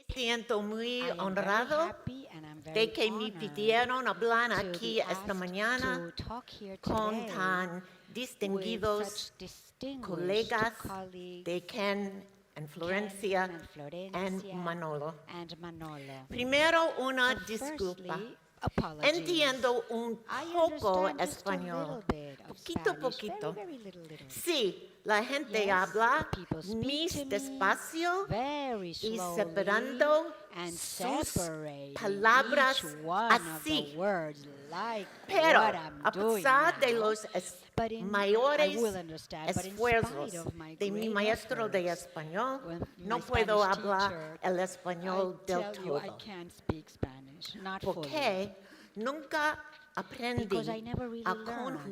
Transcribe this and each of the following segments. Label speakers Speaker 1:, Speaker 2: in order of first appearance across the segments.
Speaker 1: Siento muy
Speaker 2: I am very
Speaker 1: honrado
Speaker 2: happy and I'm
Speaker 1: de
Speaker 2: very
Speaker 1: que me
Speaker 2: honored
Speaker 1: pidieron hablar
Speaker 2: to
Speaker 1: aquí
Speaker 2: be
Speaker 1: esta
Speaker 2: asked
Speaker 1: mañana
Speaker 2: to talk here
Speaker 1: con
Speaker 2: today
Speaker 1: tan
Speaker 2: with
Speaker 1: distinguidos
Speaker 2: such distinguished
Speaker 1: colegas de
Speaker 2: colleagues,
Speaker 1: Ken and
Speaker 2: Ken
Speaker 1: Florencia
Speaker 2: and
Speaker 1: and
Speaker 2: Florencia
Speaker 1: Manolo.
Speaker 2: and Manolo.
Speaker 1: Primero, una
Speaker 2: So
Speaker 1: disculpa.
Speaker 2: firstly, apologies.
Speaker 1: Entiendo un
Speaker 2: I
Speaker 1: poco
Speaker 2: understand just a
Speaker 1: español,
Speaker 2: little bit of
Speaker 1: poquito,
Speaker 2: Spanish, very,
Speaker 1: poquito.
Speaker 2: very little.
Speaker 1: Sí, la gente
Speaker 2: Yes,
Speaker 1: habla
Speaker 2: people speak to
Speaker 1: mis
Speaker 2: me
Speaker 1: despacio
Speaker 2: very
Speaker 1: y
Speaker 2: slowly
Speaker 1: separando
Speaker 2: and
Speaker 1: sus
Speaker 2: separating
Speaker 1: palabras
Speaker 2: each one of the
Speaker 1: así.
Speaker 2: words like
Speaker 1: Pero
Speaker 2: what I'm
Speaker 1: a
Speaker 2: doing
Speaker 1: pesar de
Speaker 2: now.
Speaker 1: los
Speaker 2: But I
Speaker 1: mayores
Speaker 2: will understand, but in
Speaker 1: esfuerzos
Speaker 2: spite of my
Speaker 1: de mi
Speaker 2: great
Speaker 1: maestro de
Speaker 2: efforts,
Speaker 1: español,
Speaker 2: when
Speaker 1: no
Speaker 2: my
Speaker 1: puedo
Speaker 2: Spanish
Speaker 1: hablar
Speaker 2: teacher,
Speaker 1: el
Speaker 2: I
Speaker 1: español del
Speaker 2: tell you I
Speaker 1: todo,
Speaker 2: can't speak Spanish, not fully,
Speaker 1: porque nunca
Speaker 2: because I
Speaker 1: aprendí
Speaker 2: never really
Speaker 1: a
Speaker 2: learned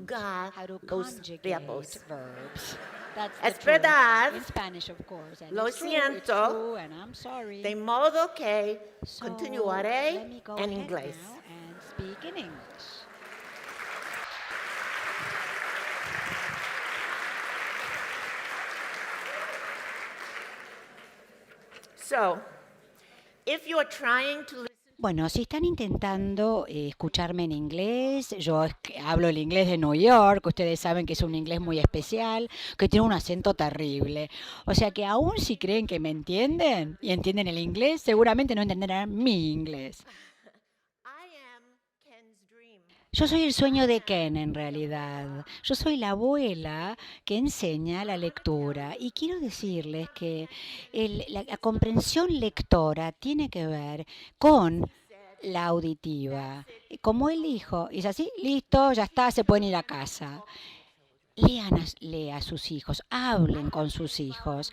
Speaker 1: conjugar
Speaker 2: how to
Speaker 1: los
Speaker 2: conjugate
Speaker 1: verbos.
Speaker 2: verbs. That's the
Speaker 1: Es
Speaker 2: truth.
Speaker 1: verdad,
Speaker 2: In Spanish, of course. And
Speaker 1: lo
Speaker 2: it's
Speaker 1: siento,
Speaker 2: true, and I'm sorry.
Speaker 1: de modo que
Speaker 2: So
Speaker 1: continuaré
Speaker 2: let me go
Speaker 1: en
Speaker 2: ahead
Speaker 1: inglés.
Speaker 2: now and speak in English.
Speaker 1: So, if you're trying to listen,
Speaker 2: Bueno, si están intentando escucharme en inglés, yo hablo el inglés de New York, ustedes saben que es un inglés muy especial, que tiene un acento terrible. O sea que aún si creen que me entienden y entienden el inglés, seguramente no entenderán mi inglés.
Speaker 1: I am Ken's dream.
Speaker 2: Yo soy el sueño de Ken en realidad. Yo soy la abuela que enseña la lectura y quiero decirles que la comprensión lectora tiene que ver con la auditiva. Como él dijo, es así, listo, ya está, se pueden ir a casa. Lea a sus hijos, hablen con sus hijos.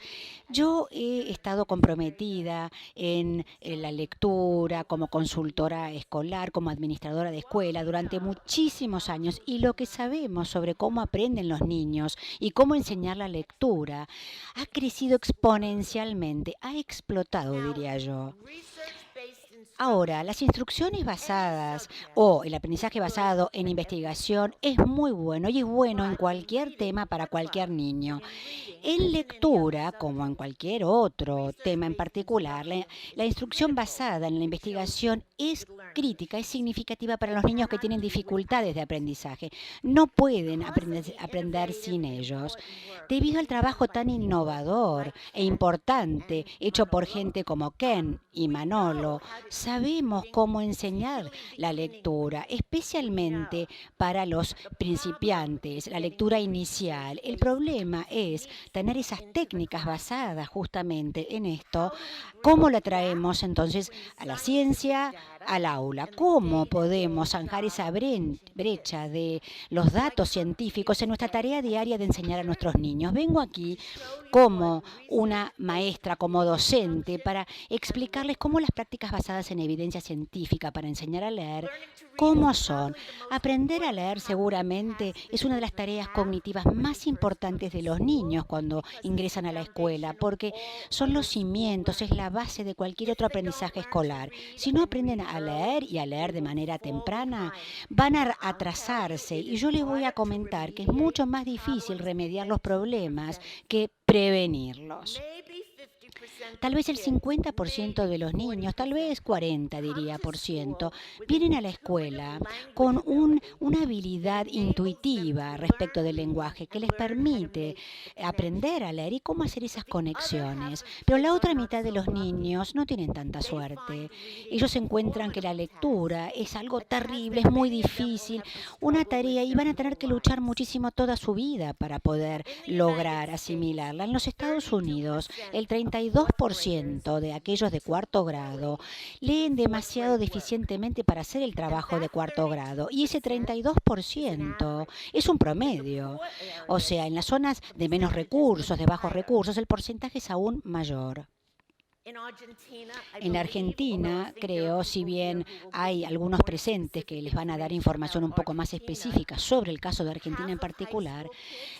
Speaker 2: Yo he estado comprometida en la lectura como consultora escolar, como administradora de escuela durante muchísimos años y lo que sabemos sobre cómo aprenden los niños y cómo enseñar la lectura ha crecido exponencialmente, ha explotado, diría yo. Ahora, las instrucciones basadas o el aprendizaje basado en investigación es muy bueno y es bueno en cualquier tema para cualquier niño. En lectura, como en cualquier otro tema en particular, la instrucción basada en la investigación es crítica, es significativa para los niños que tienen dificultades de aprendizaje. No pueden aprender sin ellos. Debido al trabajo tan innovador e importante hecho por gente como Ken y Manolo, sabemos cómo enseñar la lectura, especialmente para los principiantes, la lectura inicial. El problema es tener esas técnicas basadas justamente en esto. ¿Cómo la traemos entonces a la ciencia, al aula? ¿Cómo podemos zanjar esa brecha de los datos científicos en nuestra tarea diaria de enseñar a nuestros niños? Vengo aquí como una maestra, como docente, para explicarles cómo las prácticas basadas en evidencia científica para enseñar a leer, cómo son. Aprender a leer seguramente es una de las tareas cognitivas más importantes de los niños cuando ingresan a la escuela, porque son los cimientos, es la base de cualquier otro aprendizaje escolar. Si no aprenden a leer y a leer de manera temprana, van a atrasarse y yo les voy a comentar que es mucho más difícil remediar los problemas que prevenirlos. Tal vez el 50% de los niños, tal vez 40 diría por ciento, vienen a la escuela con una habilidad intuitiva respecto del lenguaje que les permite aprender a leer y cómo hacer esas conexiones. Pero la otra mitad de los niños no tienen tanta suerte. Ellos encuentran que la lectura es algo terrible, es muy difícil, una tarea y van a tener que luchar muchísimo toda su vida para poder lograr asimilarla. En los Estados Unidos, el 32% de aquellos de cuarto grado leen demasiado deficientemente para hacer el trabajo de cuarto grado y ese 32% es un promedio. O sea, en las zonas de menos recursos, de bajos recursos, el porcentaje es aún mayor. En la Argentina, creo, si bien hay algunos presentes que les van a dar información un poco más específica sobre el caso de Argentina en particular,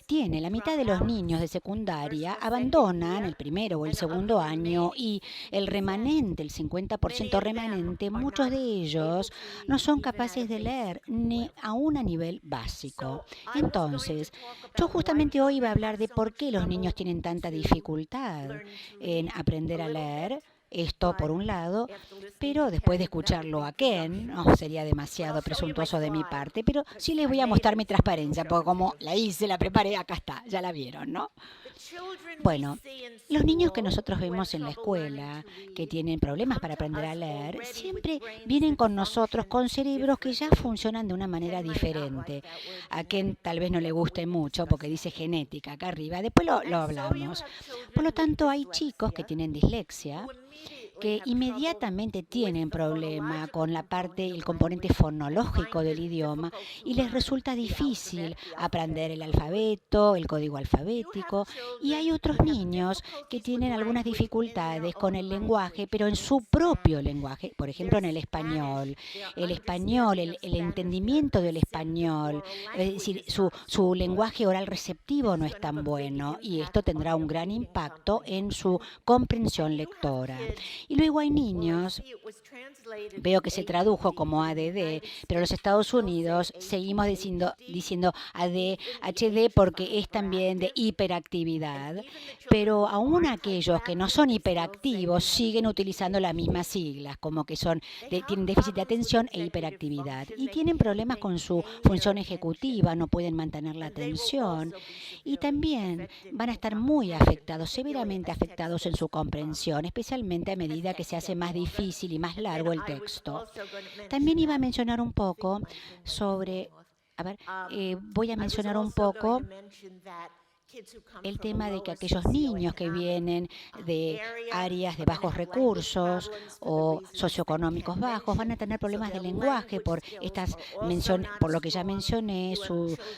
Speaker 2: tiene la mitad de los niños de secundaria abandonan el primero o el segundo año y el remanente, el 50% remanente, muchos de ellos no son capaces de leer ni aún a nivel básico. Entonces, yo justamente hoy iba a hablar de por qué los niños tienen tanta dificultad en aprender a leer Esto por un lado, pero después de escucharlo a Ken, no sería demasiado presuntuoso de mi parte, pero sí les voy a mostrar mi transparencia, porque como la hice, la preparé, acá está, ya la vieron, ¿no? Bueno, los niños que nosotros vemos en la escuela, que tienen problemas para aprender a leer, siempre vienen con nosotros con cerebros que ya funcionan de una manera diferente. A Ken tal vez no le guste mucho porque dice genética acá arriba, después lo hablamos. Por lo tanto, hay chicos que tienen dislexia que inmediatamente tienen problema con la parte, el componente fonológico del idioma y les resulta difícil aprender el alfabeto, el código alfabético. Y hay otros niños que tienen algunas dificultades con el lenguaje, pero en su propio lenguaje, por ejemplo en el español. El entendimiento del español, es decir, su lenguaje oral receptivo no es tan bueno y esto tendrá un gran impacto en su comprensión lectora. Y luego hay niños, veo que se tradujo como ADD, pero en los Estados Unidos seguimos diciendo ADHD porque es también de hiperactividad, pero aún aquellos que no son hiperactivos siguen utilizando las mismas siglas, como que tienen déficit de atención e hiperactividad, y tienen problemas con su función ejecutiva, no pueden mantener la atención, y también van a estar muy afectados, severamente afectados en su comprensión, especialmente a medida que se hace más difícil y más largo el texto. También iba a mencionar un poco sobre, voy a mencionar un poco el tema de que aquellos niños que vienen de áreas de bajos recursos o socioeconómicos bajos van a tener problemas de lenguaje por lo que ya mencioné,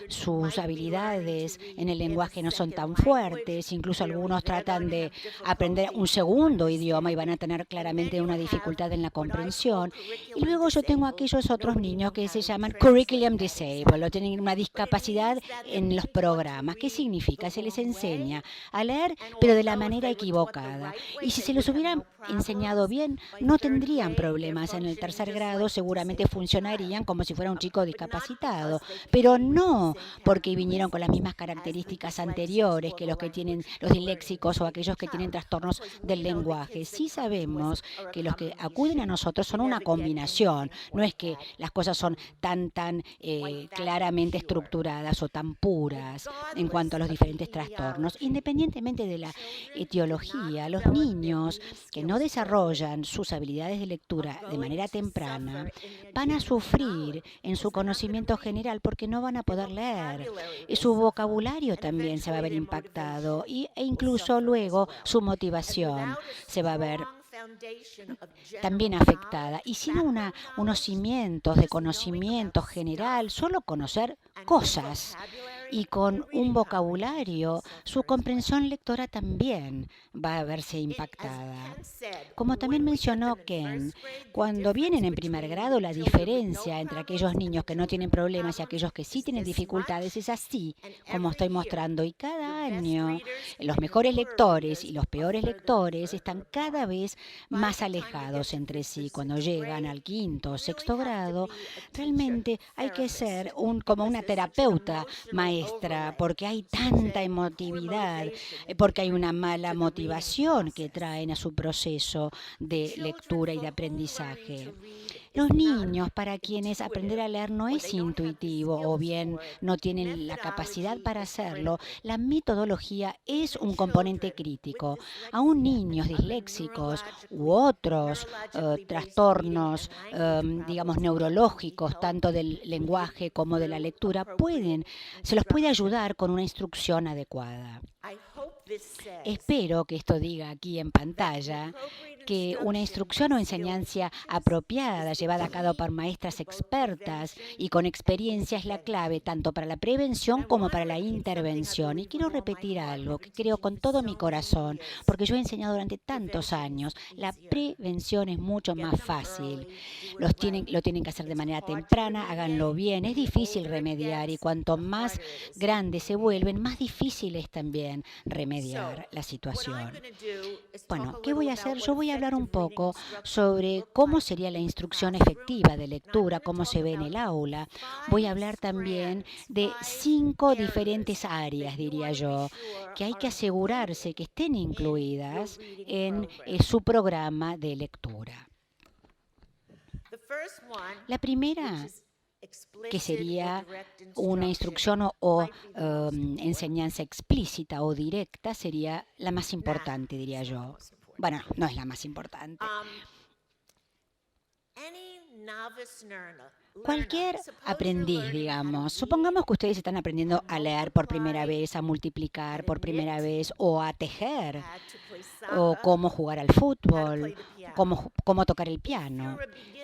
Speaker 2: sus habilidades en el lenguaje no son tan fuertes, incluso algunos tratan de aprender un segundo idioma y van a tener claramente una dificultad en la comprensión. Y luego yo tengo aquellos otros niños que se llaman curriculum disabled, o tienen una discapacidad en los programas. ¿Qué significa? Se les enseña a leer, pero de la manera equivocada. Y si se los hubieran enseñado bien, no tendrían problemas en el tercer grado, seguramente funcionarían como si fuera un chico discapacitado, pero no porque vinieron con las mismas características anteriores que los que tienen los disléxicos o aquellos que tienen trastornos del lenguaje. Sí sabemos que los que acuden a nosotros son una combinación, no es que las cosas son tan claramente estructuradas o tan puras en cuanto a los diferentes trastornos. Independientemente de la etiología, los niños que no desarrollan sus habilidades de lectura de manera temprana van a sufrir en su conocimiento general porque no van a poder leer. Su vocabulario también se va a ver impactado e incluso luego su motivación se va a ver también afectada. Y sin unos cimientos de conocimiento general, solo conocer cosas y con un vocabulario, su comprensión lectora también va a verse impactada. Como también mencionó Ken, cuando vienen en primer grado, la diferencia entre aquellos niños que no tienen problemas y aquellos que sí tienen dificultades es así, como estoy mostrando. Y cada año, los mejores lectores y los peores lectores están cada vez más alejados entre sí. Cuando llegan al quinto o sexto grado, realmente hay que ser como una terapeuta maestra, porque hay tanta emotividad, porque hay una mala motivación que traen a su proceso de lectura y de aprendizaje. Los niños para quienes aprender a leer no es intuitivo o bien no tienen la capacidad para hacerlo, la metodología es un componente crítico. Aún niños disléxicos u otros trastornos, digamos, neurológicos, tanto del lenguaje como de la lectura, se los puede ayudar con una instrucción adecuada. Espero que esto diga aquí en pantalla que una instrucción o enseñanza apropiada, llevada a cabo por maestras expertas y con experiencia, es la clave tanto para la prevención como para la intervención. Y quiero repetir algo que creo con todo mi corazón, porque yo he enseñado durante tantos años. La prevención es mucho más fácil. Lo tienen que hacer de manera temprana, háganlo bien. Es difícil remediar y cuanto más grandes se vuelven, más difícil es también remediar. remediar la situación. Bueno, ¿qué
Speaker 1: Bueno,
Speaker 2: voy a hacer? Yo voy a hablar un poco sobre cómo sería la instrucción efectiva de lectura, cómo se ve en el aula. Voy a hablar también de 5 diferentes áreas, diría yo, que hay que asegurarse que estén incluidas en su programa de lectura. La primera, que sería una instrucción o enseñanza explícita o directa, sería la más importante, diría yo. Bueno, no es la más importante. Cualquier aprendiz, digamos, supongamos que ustedes están aprendiendo a leer por primera vez, a multiplicar por primera vez, o a tejer, o cómo jugar al fútbol, cómo tocar el piano.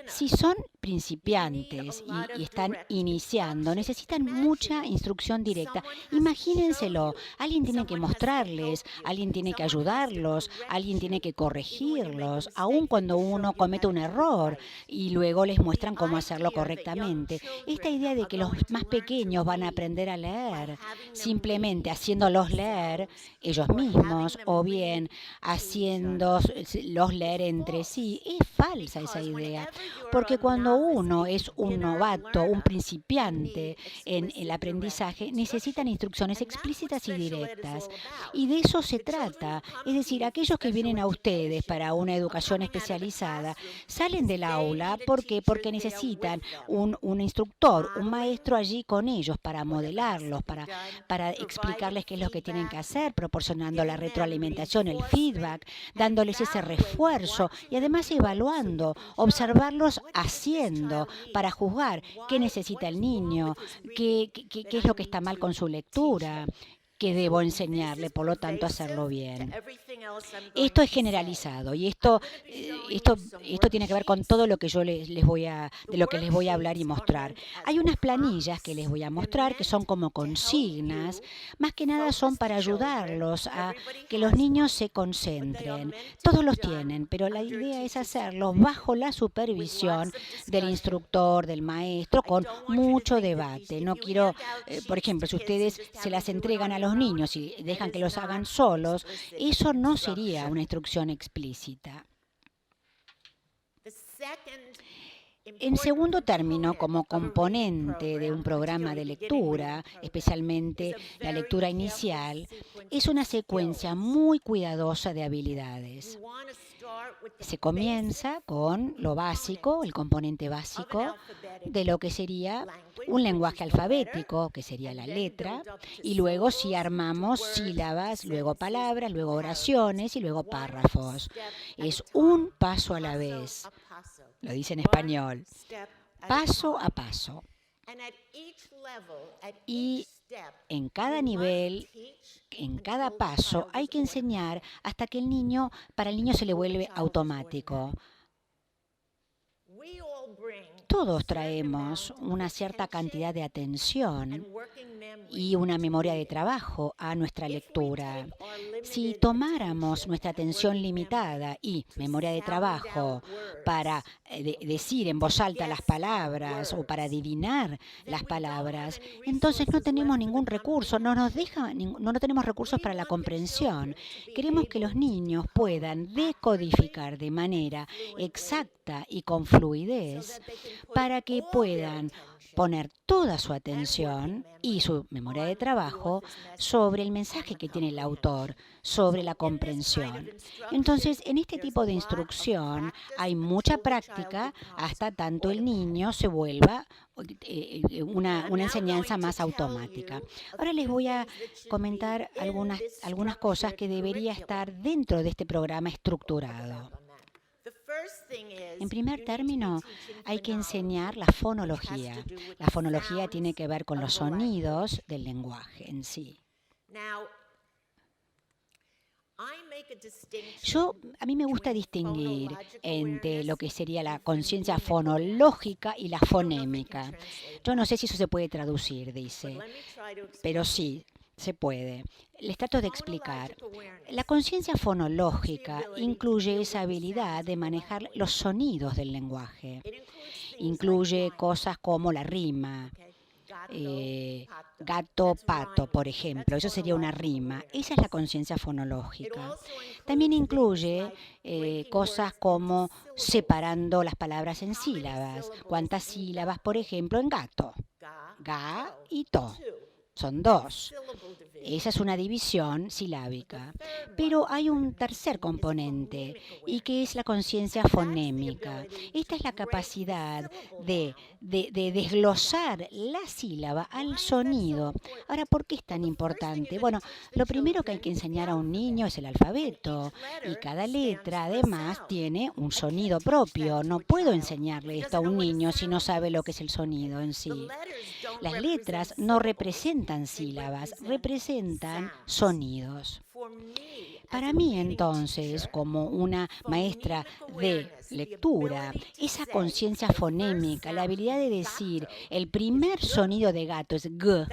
Speaker 2: Si son principiantes y están iniciando, necesitan mucha instrucción directa. Imagínenselo, alguien tiene que mostrarles, alguien tiene que ayudarlos, alguien tiene que corregirlos, aun cuando uno comete un error y luego les muestran cómo hacerlo correctamente. Esta idea de que los más pequeños van a aprender a leer simplemente haciéndolos leer ellos mismos o bien haciéndolos leer entre sí, es falsa esa idea. Porque cuando uno es un novato, un principiante en el aprendizaje, necesitan instrucciones explícitas y directas. Y de eso se trata. Es decir, aquellos que vienen a ustedes para una educación especializada salen del aula. ¿Por qué? Porque necesitan un instructor, un maestro allí con ellos para modelarlos, para explicarles qué es lo que tienen que hacer, proporcionando la retroalimentación, el feedback, dándoles ese refuerzo y además evaluando, observarlos haciendo para juzgar qué necesita el niño, qué es lo que está mal con su lectura, qué debo enseñarle, por lo tanto hacerlo bien. Esto es generalizado y esto tiene que ver con todo lo que yo de lo que les voy a hablar y mostrar. Hay unas planillas que les voy a mostrar que son como consignas, más que nada son para ayudarlos a que los niños se concentren. Todos los tienen, pero la idea es hacerlos bajo la supervisión del instructor, del maestro, con mucho debate. No quiero, por ejemplo, si ustedes se las entregan a los niños y dejan que los hagan solos, eso no sería una instrucción explícita. En segundo término, como componente de un programa de lectura, especialmente la lectura inicial, es una secuencia muy cuidadosa de habilidades. Se comienza con lo básico, el componente básico de lo que sería un lenguaje alfabético, que sería la letra, y luego si armamos sílabas, luego palabras, luego oraciones y luego párrafos. Es un paso a la vez. Lo dice en español. Paso a paso. Y en cada nivel, en cada paso, hay que enseñar hasta que para el niño se le vuelve automático. Todos traemos una cierta cantidad de atención y una memoria de trabajo a nuestra lectura. Si tomáramos nuestra atención limitada y memoria de trabajo para decir en voz alta las palabras o para adivinar las palabras, entonces no tenemos ningún recurso, no tenemos recursos para la comprensión. Queremos que los niños puedan decodificar de manera exacta y con fluidez para que puedan poner toda su atención y su memoria de trabajo sobre el mensaje que tiene el autor, sobre la comprensión. Entonces, en este tipo de instrucción hay mucha práctica hasta tanto el niño se vuelva una enseñanza más automática. Ahora les voy a comentar algunas cosas que debería estar dentro de este programa estructurado. En primer término, hay que enseñar la fonología. La fonología tiene que ver con los sonidos del lenguaje en sí. A mí me gusta distinguir entre lo que sería la conciencia fonológica y la fonémica. Yo no sé si eso se puede traducir, dice, pero sí, se puede. Les trato de explicar. La conciencia fonológica incluye esa habilidad de manejar los sonidos del lenguaje. Incluye cosas como la rima, gato, pato, por ejemplo. Eso sería una rima. Esa es la conciencia fonológica. También incluye cosas como separando las palabras en sílabas. ¿Cuántas sílabas, por ejemplo, en gato? Ga y to. Son dos. Esa es una división silábica. Pero hay un tercer componente, y que es la conciencia fonémica. Esta es la capacidad de desglosar la sílaba al sonido. Ahora, ¿por qué es tan importante? Bueno, lo primero que hay que enseñar a un niño es el alfabeto, y cada letra además tiene un sonido propio. No puedo enseñarle esto a un niño si no sabe lo que es el sonido en sí. Las letras no representan sílabas, representan sonidos. Para mí, entonces, como una maestra de lectura, esa conciencia fonémica, la habilidad de decir el primer sonido de gato es G,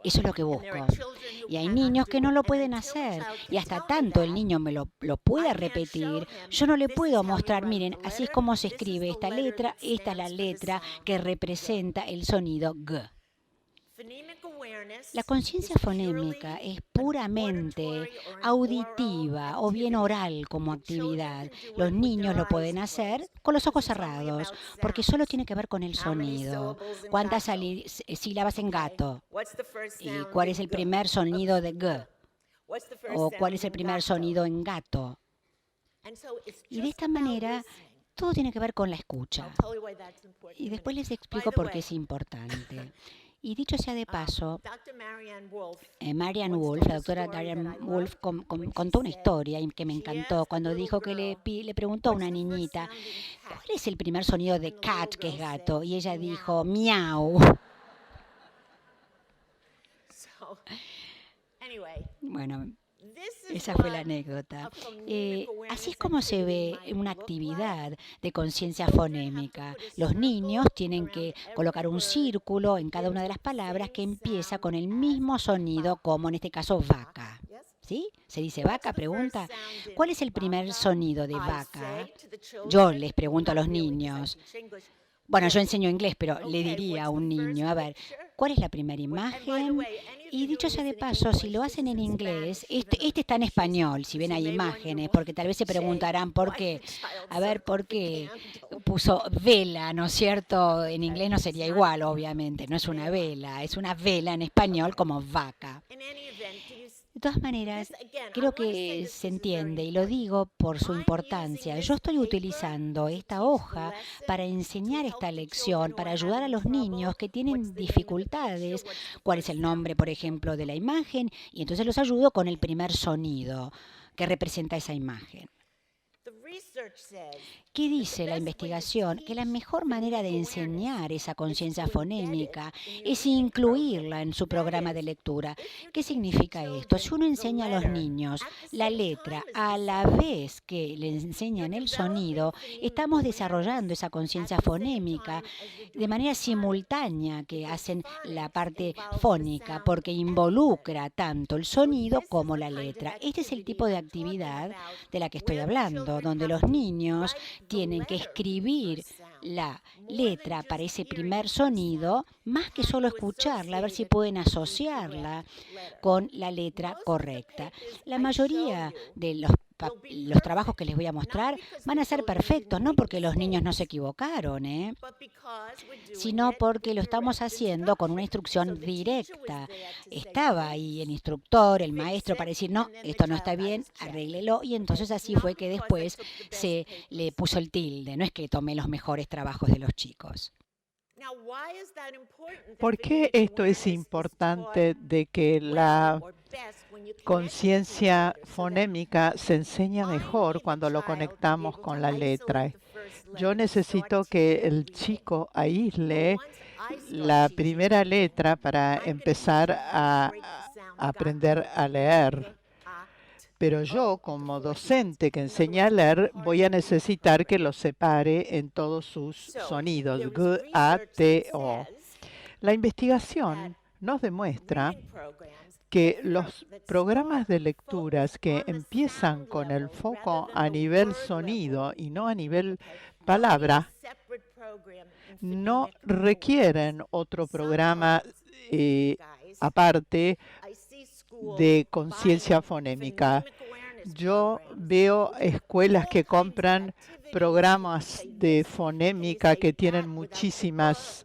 Speaker 2: eso es lo que busco. Y hay niños que no lo pueden hacer. Y hasta tanto el niño me lo pueda repetir, yo no le puedo mostrar, miren, así es como se escribe esta letra, esta es la letra que representa el sonido G. La conciencia fonémica es puramente auditiva o bien oral como actividad. Los niños lo pueden hacer con los ojos cerrados, porque solo tiene que ver con el sonido. ¿Cuántas sílabas en gato? ¿Y cuál es el primer sonido de G? ¿O cuál es el primer sonido en gato? Y de esta manera, todo tiene que ver con la escucha. Y después les explico por qué es importante. Y dicho sea de paso, Marianne Wolf, la doctora Marianne Wolf, contó una historia que me encantó cuando dijo que le preguntó a una niñita, ¿cuál es el primer sonido de cat, que es gato? Y ella dijo, miau. Bueno, esa fue la anécdota. Así es como se ve una actividad de conciencia fonémica. Los niños tienen que colocar un círculo en cada una de las palabras que empieza con el mismo sonido, como en este caso vaca. ¿Sí? Se dice vaca, pregunta, ¿cuál es el primer sonido de vaca? Yo les pregunto a los niños. Bueno, yo enseño inglés, pero le diría a un niño, a ver, ¿cuál es la primera imagen? Y dicho sea de paso, si lo hacen en inglés, este está en español, si ven hay imágenes, porque tal vez se preguntarán por qué. A ver, ¿por qué puso vela, no es cierto? En inglés no sería igual, obviamente, no es una vela, es una vela en español como vaca. De todas maneras, creo que se entiende y lo digo por su importancia. Yo estoy utilizando esta hoja para enseñar esta lección, para ayudar a los niños que tienen dificultades. ¿Cuál es el nombre, por ejemplo, de la imagen? Y entonces los ayudo con el primer sonido que representa esa imagen. ¿Qué dice la investigación? Que la mejor manera de enseñar esa conciencia fonémica es incluirla en su programa de lectura. ¿Qué significa esto? Si uno enseña a los niños la letra a la vez que le enseñan el sonido, estamos desarrollando esa conciencia fonémica de manera simultánea que hacen la parte fónica, porque involucra tanto el sonido como la letra. Este es el tipo de actividad de la que estoy hablando, donde los niños tienen que escribir la letra para ese primer sonido, más que solo escucharla, a ver si pueden asociarla con la letra correcta. La mayoría de los trabajos que les voy a mostrar van a ser perfectos, no porque los niños no se equivocaron, sino porque lo estamos haciendo con una instrucción directa. Estaba ahí el instructor, el maestro, para decir, no, esto no está bien, arréglelo, y entonces así fue que después se le puso el tilde. No es que tomé los mejores trabajos de los chicos.
Speaker 3: ¿Por qué esto es importante de que la conciencia fonémica se enseña mejor cuando lo conectamos con la letra? Yo necesito que el chico aísle la primera letra para empezar a aprender a leer. Pero yo, como docente que enseña a leer, voy a necesitar que lo separe en todos sus sonidos, G, A, T, O. La investigación nos demuestra que los programas de lecturas que empiezan con el foco a nivel sonido y no a nivel palabra, no requieren otro programa aparte de conciencia fonémica. Yo veo escuelas que compran programas de fonémica que tienen muchísimas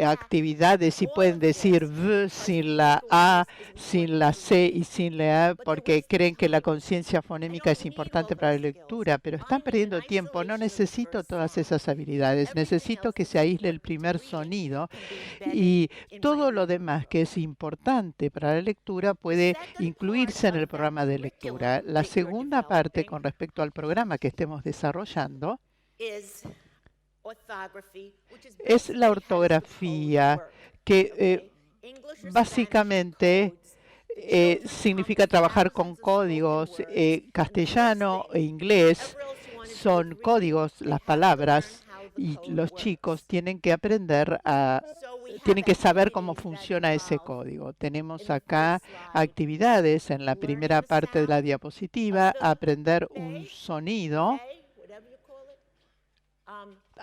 Speaker 3: actividades y pueden decir V sin la A, sin la C y sin la A porque creen que la conciencia fonémica es importante para la lectura, pero están perdiendo tiempo. No necesito todas esas habilidades, necesito que se aísle el primer sonido y todo lo demás que es importante para la lectura puede incluirse en el programa de lectura. La segunda parte con respecto al programa que estemos desarrollando es la ortografía, que básicamente significa trabajar con códigos. Castellano e inglés son códigos, las palabras, y los chicos tienen que tienen que saber cómo funciona ese código. Tenemos acá actividades en la primera parte de la diapositiva, aprender un sonido,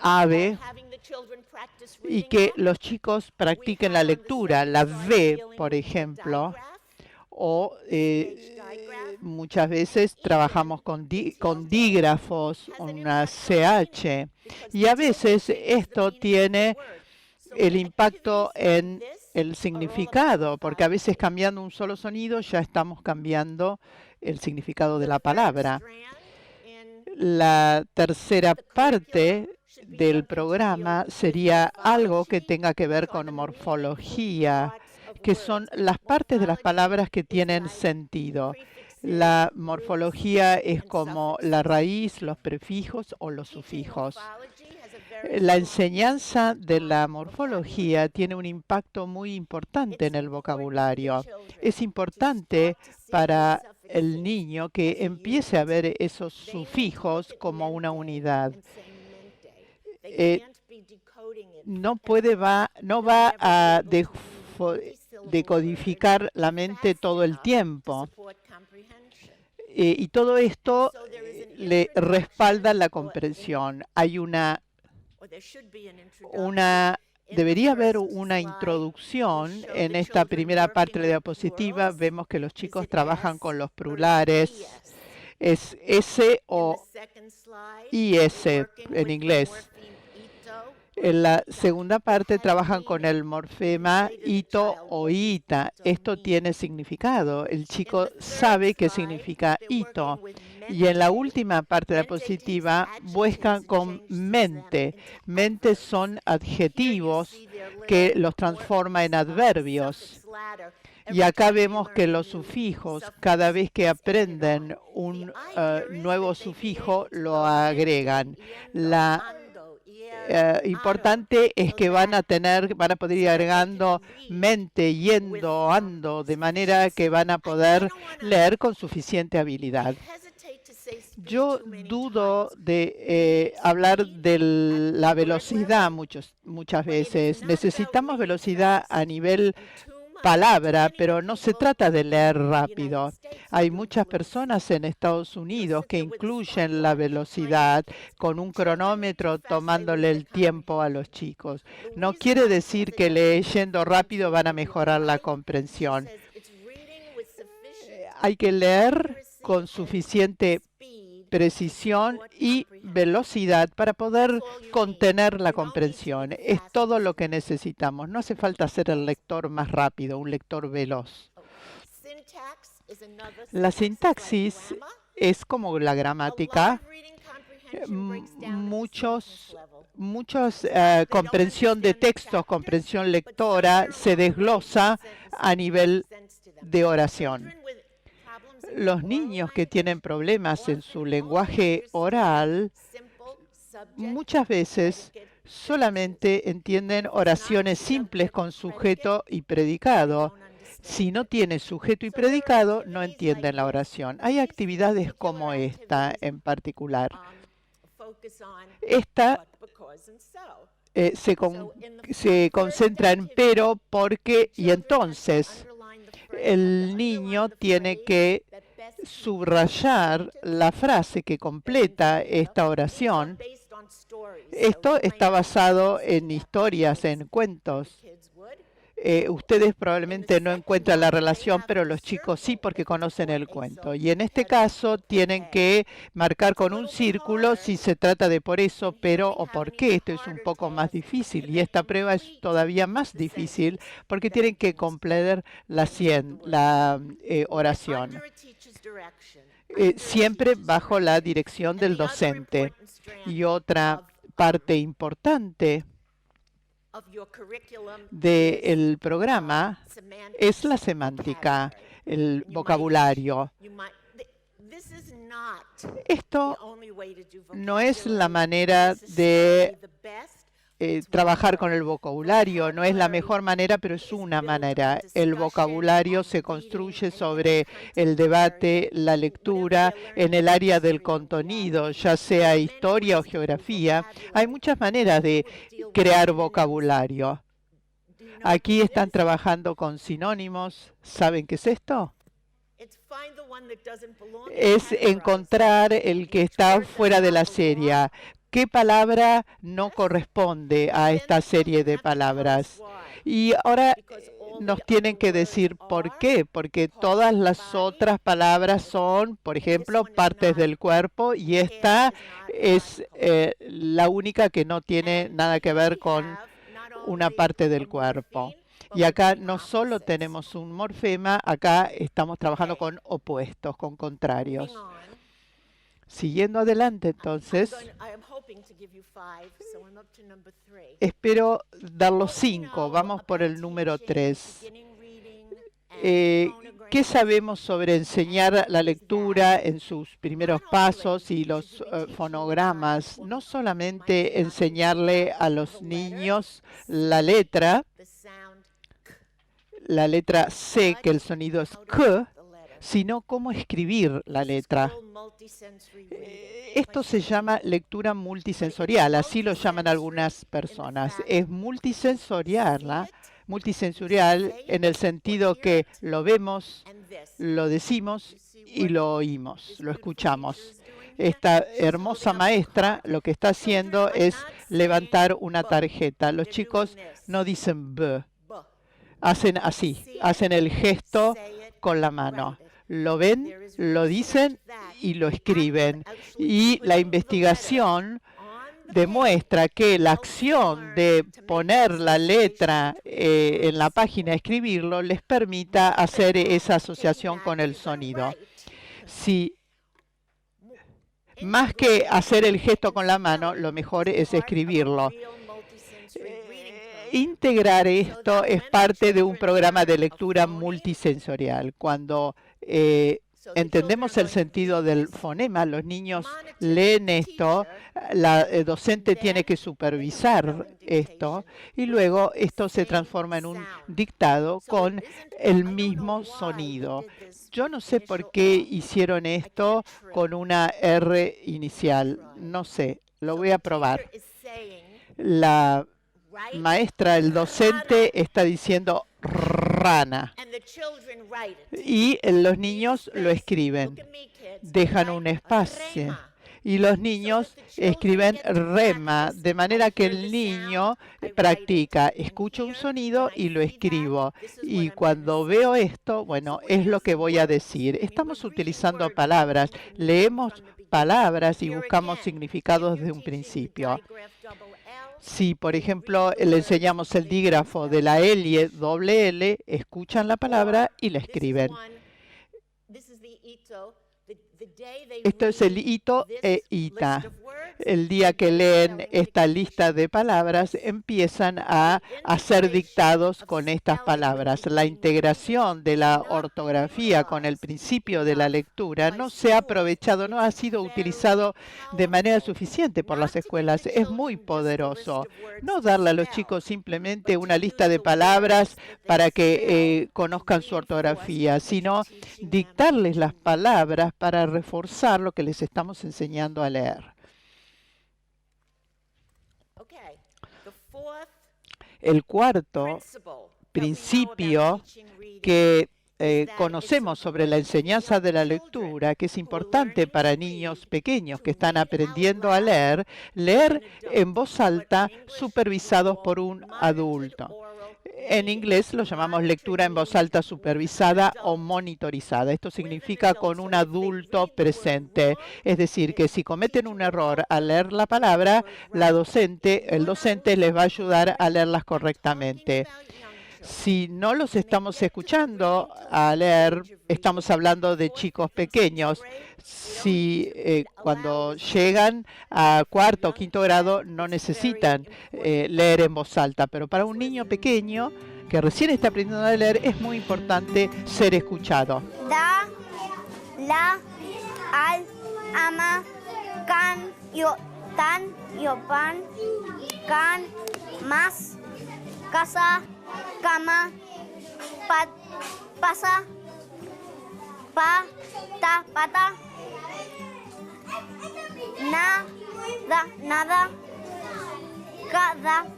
Speaker 3: ave, y que los chicos practiquen la lectura, la V, por ejemplo, o muchas veces trabajamos con dígrafos, una CH, y a veces esto tiene el impacto en el significado, porque a veces cambiando un solo sonido ya estamos cambiando el significado de la palabra. La tercera parte del programa sería algo que tenga que ver con morfología, que son las partes de las palabras que tienen sentido. La morfología es como la raíz, los prefijos o los sufijos. La enseñanza de la morfología tiene un impacto muy importante en el vocabulario. Es importante para el niño que empiece a ver esos sufijos como una unidad. No va a decodificar la mente todo el tiempo. Y todo esto le respalda la comprensión. Debería haber una introducción en esta primera parte de la diapositiva. Vemos que los chicos trabajan con los plurales. Es S o IS en inglés. En la segunda parte trabajan con el morfema ito o ita. Esto tiene significado. El chico sabe qué significa ito. Y en la última parte de la diapositiva buscan con mente. Mente son adjetivos que los transforma en adverbios. Y acá vemos que los sufijos, cada vez que aprenden un nuevo sufijo, lo agregan. Importante es que van a poder ir agregando mente, yendo, ando, de manera que van a poder leer con suficiente habilidad. Yo dudo de hablar de la velocidad muchas veces. Necesitamos velocidad a nivel palabra, pero no se trata de leer rápido. Hay muchas personas en Estados Unidos que incluyen la velocidad con un cronómetro tomándole el tiempo a los chicos. No quiere decir que leyendo rápido van a mejorar la comprensión. Hay que leer con suficiente precisión y velocidad para poder contener la comprensión. Es todo lo que necesitamos. No hace falta ser el lector más rápido, un lector veloz. La sintaxis es como la gramática. Muchos comprensión de textos, comprensión lectora, se desglosa a nivel de oración. Los niños que tienen problemas en su lenguaje oral muchas veces solamente entienden oraciones simples con sujeto y predicado. Si no tiene sujeto y predicado, no entienden la oración. Hay actividades como esta en particular. Esta se concentra en pero, porque y entonces. El niño tiene que subrayar la frase que completa esta oración. Esto está basado en historias, en cuentos. Ustedes probablemente no encuentran la relación, pero los chicos sí porque conocen el cuento. Y en este caso tienen que marcar con un círculo si se trata de por eso, pero o por qué. Esto es un poco más difícil y esta prueba es todavía más difícil porque tienen que completar la oración. Siempre bajo la dirección del docente. Y otra parte importante del programa es la semántica, el vocabulario. Esto no es la manera de trabajar con el vocabulario, no es la mejor manera, pero es una manera. El vocabulario se construye sobre el debate, la lectura, en el área del contenido, ya sea historia o geografía. Hay muchas maneras de crear vocabulario. Aquí están trabajando con sinónimos. ¿Saben qué es esto? Es encontrar el que está fuera de la serie. ¿Qué palabra no corresponde a esta serie de palabras? Y ahora nos tienen que decir por qué, porque todas las otras palabras son, por ejemplo, partes del cuerpo y esta es la única que no tiene nada que ver con una parte del cuerpo. Y acá no solo tenemos un morfema, acá estamos trabajando con opuestos, con contrarios. Siguiendo adelante, entonces, espero dar los 5. Vamos por el número 3. ¿Qué sabemos sobre enseñar la lectura en sus primeros pasos y los fonogramas? No solamente enseñarle a los niños la letra C, que el sonido es K, sino cómo escribir la letra. Esto se llama lectura multisensorial, así lo llaman algunas personas. Es multisensorial en el sentido que lo vemos, lo decimos y lo oímos, lo escuchamos. Esta hermosa maestra lo que está haciendo es levantar una tarjeta. Los chicos no dicen B, hacen así, hacen el gesto con la mano. Lo ven, lo dicen y lo escriben. Y la investigación demuestra que la acción de poner la letra en la página, escribirlo, les permita hacer esa asociación con el sonido. Si más que hacer el gesto con la mano, lo mejor es escribirlo. Integrar esto es parte de un programa de lectura multisensorial. Cuando entendemos el sentido del fonema, los niños leen esto, la docente tiene que supervisar esto y luego esto se transforma en un dictado con el mismo sonido. Yo no sé por qué hicieron esto con una R inicial, no sé, lo voy a probar. La maestra, el docente está diciendo rana y los niños lo escriben, dejan un espacio y los niños escriben rema, de manera que el niño practica, escucho un sonido y lo escribo. Y cuando veo esto, bueno, es lo que voy a decir. Estamos utilizando palabras, leemos palabras y buscamos significados de un principio. Si, por ejemplo, le enseñamos el dígrafo de la L, doble L, escuchan la palabra y la escriben. Esto es el ito e ita. El día que leen esta lista de palabras, empiezan a hacer dictados con estas palabras. La integración de la ortografía con el principio de la lectura no se ha aprovechado, no ha sido utilizado de manera suficiente por las escuelas. Es muy poderoso. No darle a los chicos simplemente una lista de palabras para que conozcan su ortografía, sino dictarles las palabras para reforzar lo que les estamos enseñando a leer. El cuarto principio que conocemos sobre la enseñanza de la lectura, que es importante para niños pequeños que están aprendiendo a leer en voz alta, supervisados por un adulto. En inglés lo llamamos lectura en voz alta supervisada o monitorizada. Esto significa con un adulto presente. Es decir, que si cometen un error al leer la palabra, el docente les va a ayudar a leerlas correctamente. Si no los estamos escuchando a leer, estamos hablando de chicos pequeños. Si cuando llegan a cuarto o quinto grado no necesitan leer en voz alta, pero para un niño pequeño que recién está aprendiendo a leer es muy importante ser escuchado.
Speaker 4: Da, la, al, ama, can, yo, tan, yo, pan, can, más, casa, cama, pasa, pata, nada,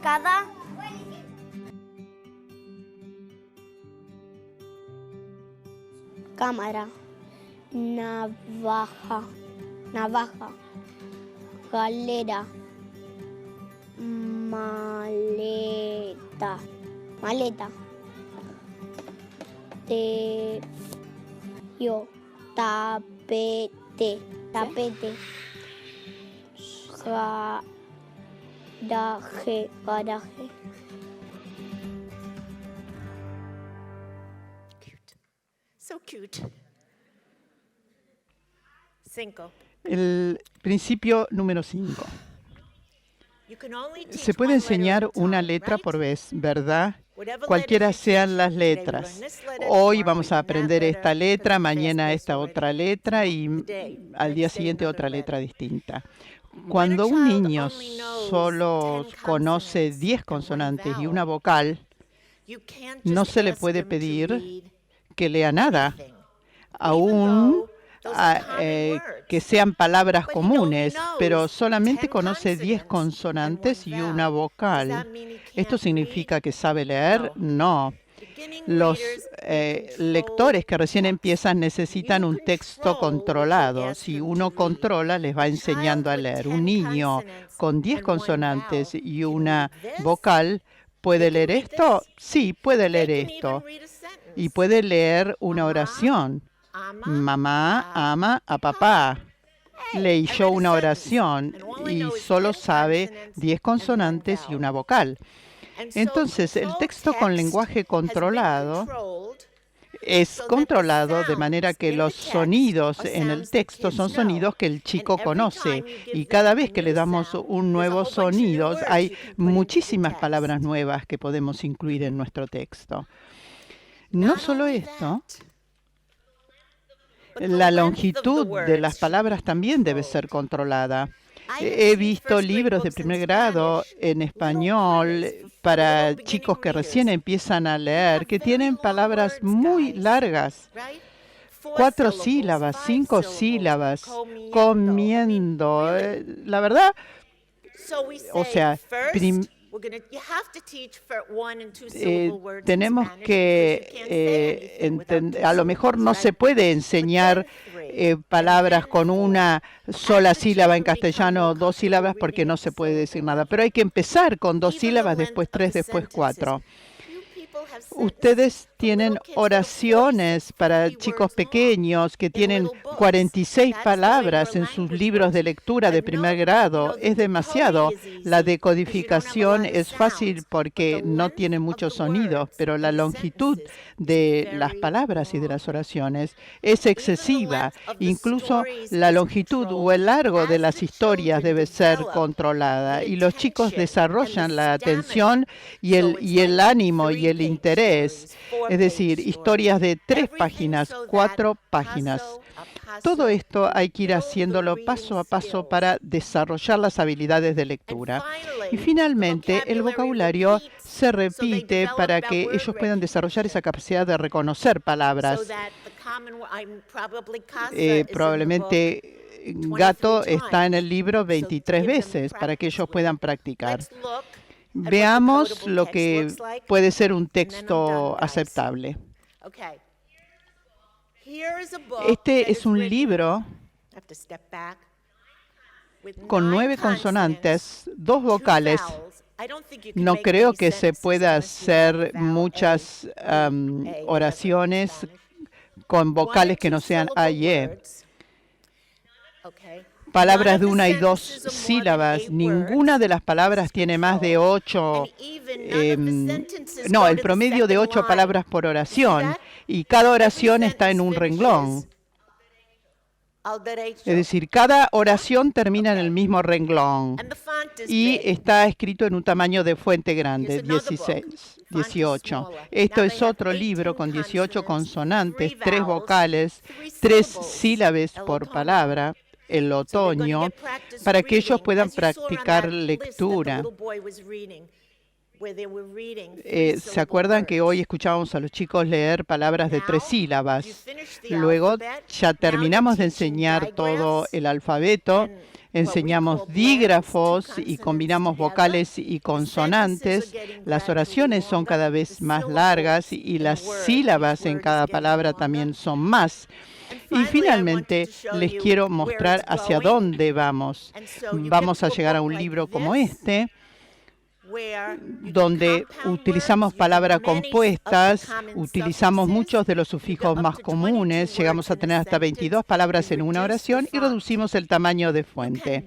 Speaker 4: cada. Cámara, navaja, galera, maleta, tapete, garaje.
Speaker 1: Cute. So cute. 5.
Speaker 3: El principio número 5. Se puede enseñar una letra por vez, ¿verdad? Cualquiera sean las letras. Hoy vamos a aprender esta letra, mañana esta otra letra y al día siguiente otra letra distinta. Cuando un niño solo conoce 10 consonantes y una vocal, no se le puede pedir que lea nada, aún que sean palabras comunes, pero solamente conoce 10 consonantes y una vocal. ¿Esto significa que sabe leer? No. Los lectores que recién empiezan necesitan un texto controlado. Si uno controla, les va enseñando a leer. Un niño con 10 consonantes y una vocal, ¿puede leer esto? Sí, puede leer esto. Y puede leer una oración. Mamá ama a papá. Leyó una oración y solo sabe 10 consonantes y una vocal. Entonces, el texto con lenguaje controlado es controlado de manera que los sonidos en el texto son sonidos que el chico conoce. Y cada vez que le damos un nuevo sonido, hay muchísimas palabras nuevas que podemos incluir en nuestro texto. No solo esto, la longitud de las palabras también debe ser controlada. He visto libros de primer grado en español para chicos que recién empiezan a leer, que tienen palabras muy largas, 4 sílabas, 5 sílabas, comiendo. La verdad, o sea, tenemos que entender, a lo mejor no se puede enseñar palabras con una sola sílaba en castellano, 2 sílabas, porque no se puede decir nada. Pero hay que empezar con 2 sílabas, después 3, después 4. Ustedes tienen oraciones para chicos pequeños que tienen 46 palabras en sus libros de lectura de primer grado. Es demasiado. La decodificación es fácil porque no tiene muchos sonidos, pero la longitud de las palabras y de las oraciones es excesiva. Incluso la longitud o el largo de las historias debe ser controlada. Y los chicos desarrollan la atención y el ánimo y el interés. Es decir, historias de 3 páginas, 4 páginas. Todo esto hay que ir haciéndolo paso a paso para desarrollar las habilidades de lectura. Y finalmente, el vocabulario se repite para que ellos puedan desarrollar esa capacidad de reconocer palabras. Probablemente gato está en el libro 23 veces para que ellos puedan practicar. Veamos lo que puede ser un texto aceptable. Este es un libro con 9 consonantes, 2 vocales No creo que se pueda hacer muchas oraciones con vocales que no sean A y E. Palabras de 1 y 2 sílabas. Ninguna de las palabras tiene más de 8. No, el promedio de 8 palabras por oración. Y cada oración está en un renglón. Es decir, cada oración termina en el mismo renglón. Y está escrito en un tamaño de fuente grande, 18. Esto es otro libro con 18 consonantes, 3 vocales, 3 sílabas por palabra, el otoño, para que ellos puedan practicar lectura. ¿Se acuerdan que hoy escuchábamos a los chicos leer palabras de 3 sílabas? Luego ya terminamos de enseñar todo el alfabeto, enseñamos dígrafos y combinamos vocales y consonantes. Las oraciones son cada vez más largas y las sílabas en cada palabra también son más. Y finalmente les quiero mostrar hacia dónde vamos. Vamos a llegar a un libro como este, donde utilizamos palabras compuestas, utilizamos muchos de los sufijos más comunes, llegamos a tener hasta 22 palabras en una oración y reducimos el tamaño de fuente.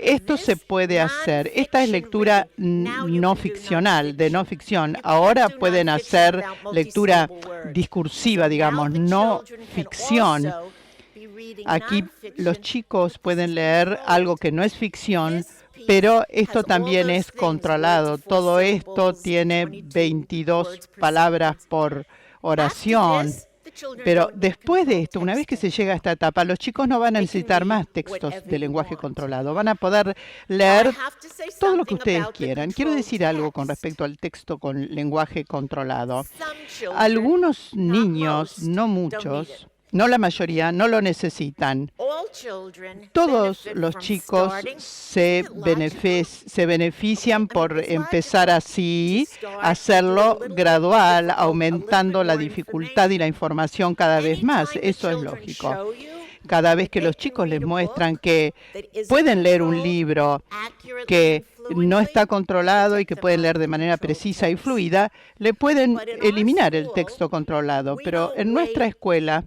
Speaker 3: Esto se puede hacer. Esta es lectura no ficcional, de no ficción. Ahora pueden hacer lectura discursiva, digamos, no ficción. Aquí los chicos pueden leer algo que no es ficción, pero esto también es controlado. Todo esto tiene 22 palabras por oración. Pero después de esto, una vez que se llega a esta etapa, los chicos no van a necesitar más textos de lenguaje controlado. Van a poder leer todo lo que ustedes quieran. Quiero decir algo con respecto al texto con lenguaje controlado. Algunos niños, no muchos, no la mayoría, no lo necesitan. Todos los chicos se benefician por empezar así, hacerlo gradual, aumentando la dificultad y la información cada vez más. Eso es lógico. Cada vez que los chicos les muestran que pueden leer un libro que no está controlado y que pueden leer de manera precisa y fluida, le pueden eliminar el texto controlado. Pero en nuestra escuela,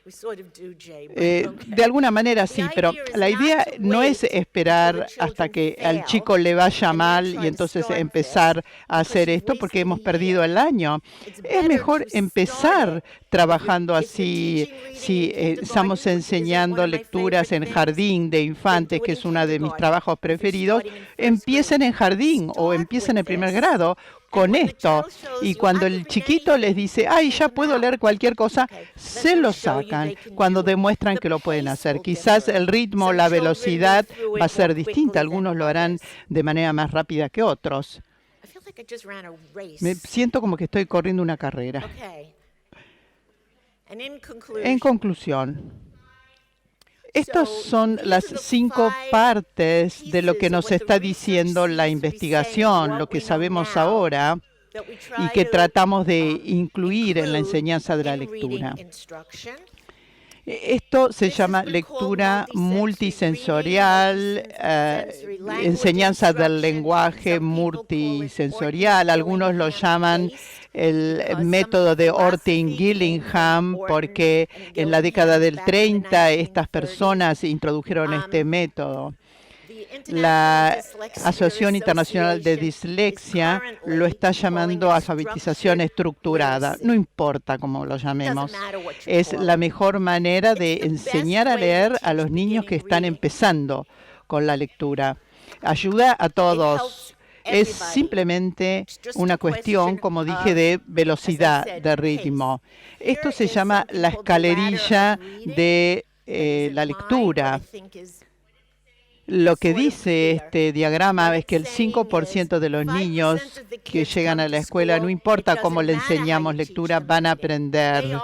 Speaker 3: de alguna manera sí, pero la idea no es esperar hasta que al chico le vaya mal y entonces empezar a hacer esto porque hemos perdido el año. Es mejor empezar trabajando así. Si estamos enseñando lecturas en jardín de infantes, que es uno de mis trabajos preferidos, empiecen en jardín o empiecen en primer grado con esto. Y cuando el chiquito les dice, ay, ya puedo leer cualquier cosa, se lo sacan cuando demuestran que lo pueden hacer. Quizás el ritmo, la velocidad va a ser distinta. Algunos lo harán de manera más rápida que otros. Me siento como que estoy corriendo una carrera. En conclusión, estas son las 5 partes de lo que nos está diciendo la investigación, lo que sabemos ahora y que tratamos de incluir en la enseñanza de la lectura. Esto se llama lectura multisensorial, enseñanza del lenguaje multisensorial. Algunos lo llaman el método de Orting-Gillingham, porque en la década del 30 estas personas introdujeron este método. La Asociación Internacional de Dislexia lo está llamando alfabetización estructurada. No importa cómo lo llamemos. Es la mejor manera de enseñar a leer a los niños que están empezando con la lectura. Ayuda a todos. Es simplemente una cuestión, como dije, de velocidad, de ritmo. Esto se llama la escalerilla de la lectura. Lo que dice este diagrama es que el 5% de los niños que llegan a la escuela, no importa cómo le enseñamos lectura, van a aprender.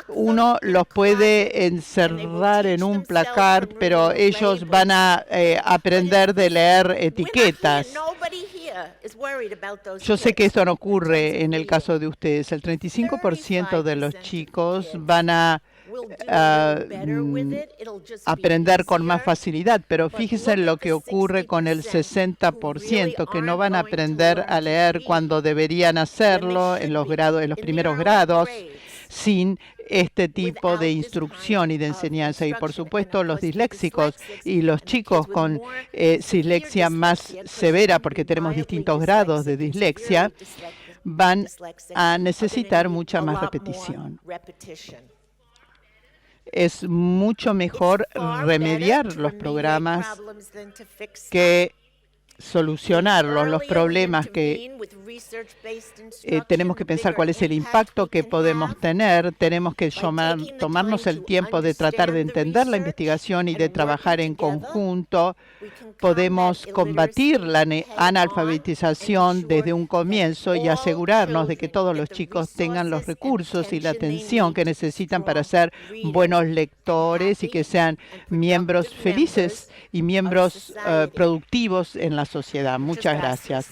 Speaker 3: Uno los puede encerrar en un placard, pero ellos van a aprender de leer etiquetas. Yo sé que esto no ocurre en el caso de ustedes. El 35% de los chicos van a aprender con más facilidad, pero fíjense en lo que ocurre con el 60% que no van a aprender a leer cuando deberían hacerlo en los primeros grados sin este tipo de instrucción y de enseñanza. Y por supuesto los disléxicos y los chicos con dislexia más severa, porque tenemos distintos grados de dislexia, van a necesitar mucha más repetición. Es mucho mejor remediar los programas que solucionarlos. Los problemas que tenemos que pensar cuál es el impacto que podemos tener. Tenemos que tomarnos el tiempo de tratar de entender la investigación y de trabajar en conjunto. Podemos combatir la analfabetización desde un comienzo y asegurarnos de que todos los chicos tengan los recursos y la atención que necesitan para ser buenos lectores y que sean miembros felices y miembros productivos en la sociedad. Muchas gracias.